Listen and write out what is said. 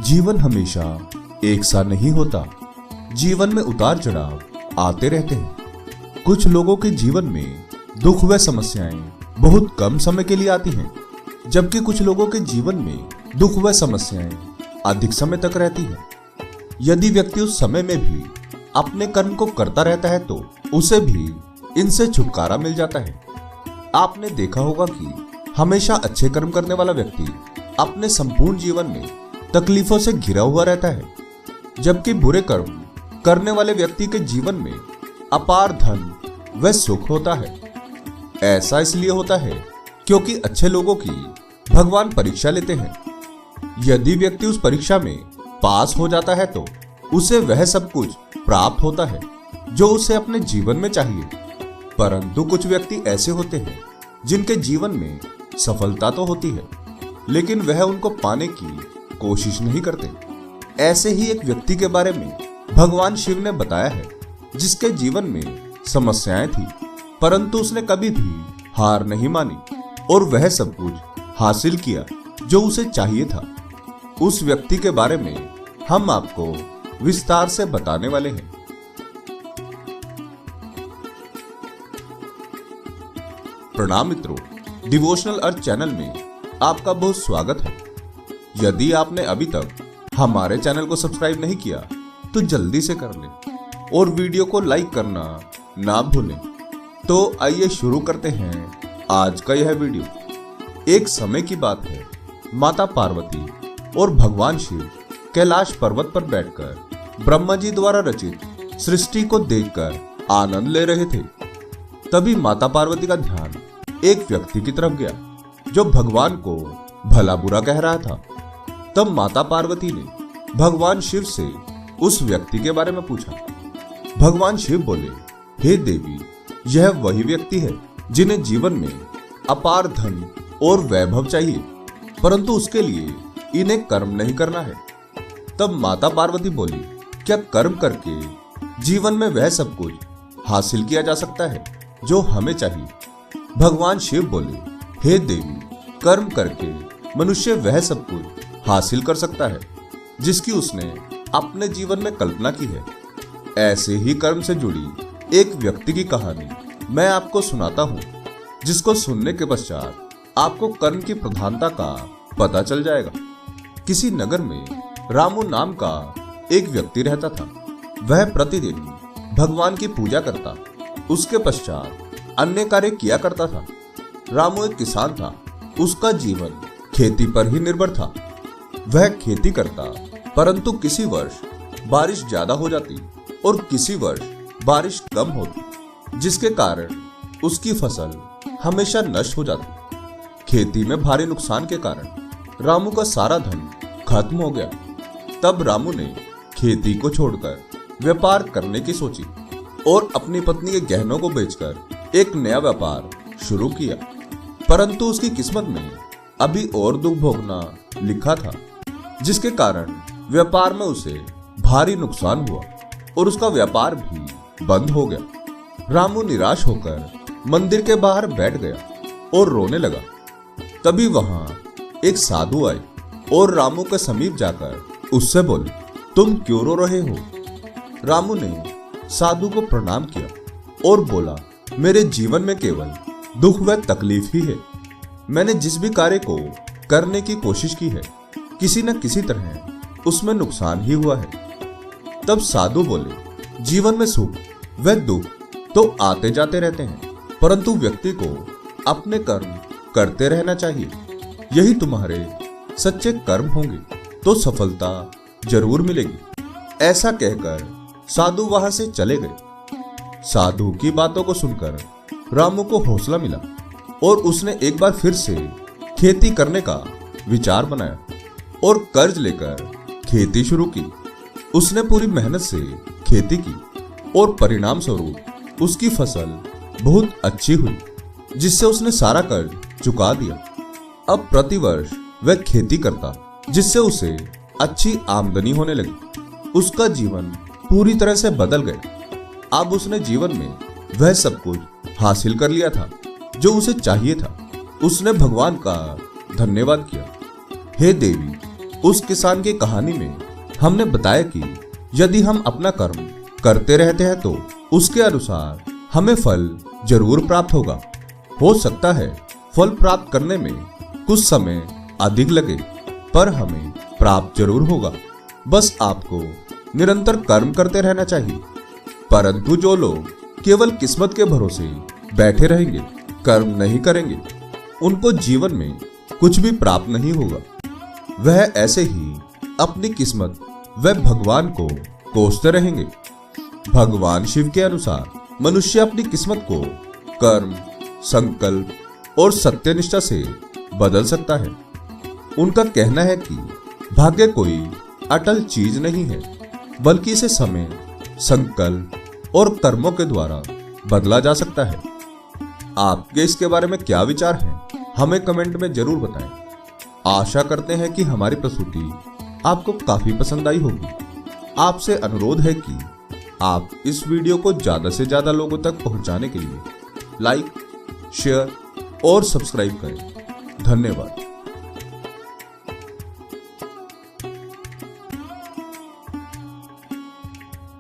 जीवन हमेशा एक सा नहीं होता। जीवन में उतार चढ़ाव आते रहते हैं। कुछ लोगों के जीवन में दुख व समस्याएं बहुत कम समय के लिए आती हैं, जबकि कुछ लोगों के जीवन में दुख व समस्याएं अधिक समय तक रहती हैं। यदि व्यक्ति उस समय में भी अपने कर्म को करता रहता है तो उसे भी इनसे छुटकारा मिल जाता है। आपने देखा होगा कि हमेशा अच्छे कर्म करने वाला व्यक्ति अपने संपूर्ण जीवन में तकलीफों से घिरा हुआ रहता है, जबकि बुरे कर्म करने वाले व्यक्ति के जीवन में अपार धन व सुख होता है। ऐसा इसलिए होता है क्योंकि अच्छे लोगों की भगवान परीक्षा लेते हैं। यदि व्यक्ति उस परीक्षा में पास हो जाता है तो उसे वह सब कुछ प्राप्त होता है जो उसे अपने जीवन में चाहिए। परंतु कुछ व्यक्ति ऐसे होते हैं जिनके जीवन में सफलता तो होती है, लेकिन वह उनको पाने की कोशिश नहीं करते। ऐसे ही एक व्यक्ति के बारे में भगवान शिव ने बताया है, जिसके जीवन में समस्याएं थी, परंतु उसने कभी भी हार नहीं मानी और वह सब कुछ हासिल किया जो उसे चाहिए था। उस व्यक्ति के बारे में हम आपको विस्तार से बताने वाले हैं। प्रणाम मित्रों, डिवोशनल अर्थ चैनल में आपका बहुत स्वागत है। यदि आपने अभी तक हमारे चैनल को सब्सक्राइब नहीं किया तो जल्दी से कर लें और वीडियो को लाइक करना ना भूलें। तो आइए शुरू करते हैं आज का यह वीडियो। एक समय की बात है, माता पार्वती और भगवान शिव कैलाश पर्वत पर बैठकर ब्रह्मा जी द्वारा रचित सृष्टि को देखकर आनंद ले रहे थे। तभी माता पार्वती का ध्यान एक व्यक्ति की तरफ गया जो भगवान को भला बुरा कह रहा था। तब माता पार्वती ने भगवान शिव से उस व्यक्ति के बारे में पूछा। भगवान शिव बोले, हे देवी, यह वही व्यक्ति है जिन्हें जीवन में अपार धन और वैभव चाहिए, परंतु उसके लिए इन्हें कर्म नहीं करना है। तब माता पार्वती बोली, क्या कर्म करके जीवन में वह सब कुछ हासिल किया जा सकता है जो हमें चाहिए? भगवान शिव बोले, हे देवी, कर्म करके मनुष्य वह सब कुछ हासिल कर सकता है जिसकी उसने अपने जीवन में कल्पना की है। ऐसे ही कर्म से जुड़ी एक व्यक्ति की कहानी मैं आपको सुनाता हूँ, जिसको सुनने के पश्चात आपको कर्म की प्रधानता का पता चल जाएगा। किसी नगर में रामू नाम का एक व्यक्ति रहता था। वह प्रतिदिन भगवान की पूजा करता, उसके पश्चात अन्य कार्य किया करता था। रामू एक किसान था। उसका जीवन खेती पर ही निर्भर था। वह खेती करता, परंतु किसी वर्ष बारिश ज्यादा हो जाती और किसी वर्ष बारिश कम होती, जिसके कारण उसकी फसल हमेशा नष्ट हो जाती। खेती में भारी नुकसान के कारण रामू का सारा धन खत्म हो गया। तब रामू ने खेती को छोड़कर व्यापार करने की सोची और अपनी पत्नी के गहनों को बेचकर एक नया व्यापार शुरू किया। परंतु उसकी किस्मत में अभी और दुख भोगना लिखा था, जिसके कारण व्यापार में उसे भारी नुकसान हुआ और उसका व्यापार भी बंद हो गया। रामू निराश होकर मंदिर के बाहर बैठ गया और रोने लगा। तभी वहां एक साधु आए और रामू के समीप जाकर उससे बोले, तुम क्यों रो रहे हो? रामू ने साधु को प्रणाम किया और बोला, मेरे जीवन में केवल दुख व तकलीफ ही है। मैंने जिस भी कार्य को करने की कोशिश की है, किसी न किसी तरह उसमें नुकसान ही हुआ है। तब साधु बोले, जीवन में सुख व दुख तो आते जाते रहते हैं, परंतु व्यक्ति को अपने कर्म करते रहना चाहिए। यही तुम्हारे सच्चे कर्म होंगे तो सफलता जरूर मिलेगी। ऐसा कहकर साधु वहां से चले गए। साधु की बातों को सुनकर रामू को हौसला मिला और उसने एक बार फिर से खेती करने का विचार बनाया और कर्ज लेकर खेती शुरू की। उसने पूरी मेहनत से खेती की और परिणाम स्वरूप उसकी फसल बहुत अच्छी हुई, जिससे उसने सारा कर्ज चुका दिया। अब प्रतिवर्ष वह खेती करता, जिससे उसे अच्छी आमदनी होने लगी। उसका जीवन पूरी तरह से बदल गया। अब उसने जीवन में वह सब कुछ हासिल कर लिया था जो उसे चाहिए था। उसने भगवान का धन्यवाद किया, हे देवी, उस किसान की कहानी में हमने बताया कि यदि हम अपना कर्म करते रहते हैं तो उसके अनुसार हमें फल जरूर प्राप्त होगा। हो सकता है फल प्राप्त करने में कुछ समय अधिक लगे, पर हमें प्राप्त जरूर होगा। बस आपको निरंतर कर्म करते रहना चाहिए। परंतु जो लोग केवल किस्मत के भरोसे बैठे रहेंगे, कर्म नहीं करेंगे, उनको जीवन में कुछ भी प्राप्त नहीं होगा। वह ऐसे ही अपनी किस्मत व भगवान को कोसते रहेंगे। भगवान शिव के अनुसार मनुष्य अपनी किस्मत को कर्म, संकल्प और सत्यनिष्ठा से बदल सकता है। उनका कहना है कि भाग्य कोई अटल चीज नहीं है, बल्कि इसे समय, संकल्प और कर्मों के द्वारा बदला जा सकता है। आपके इसके बारे में क्या विचार हैं? हमें कमेंट में जरूर बताएं। आशा करते हैं कि हमारी प्रस्तुति आपको काफी पसंद आई होगी। आपसे अनुरोध है कि आप इस वीडियो को ज्यादा से ज्यादा लोगों तक पहुंचाने के लिए लाइक, शेयर और सब्सक्राइब करें। धन्यवाद।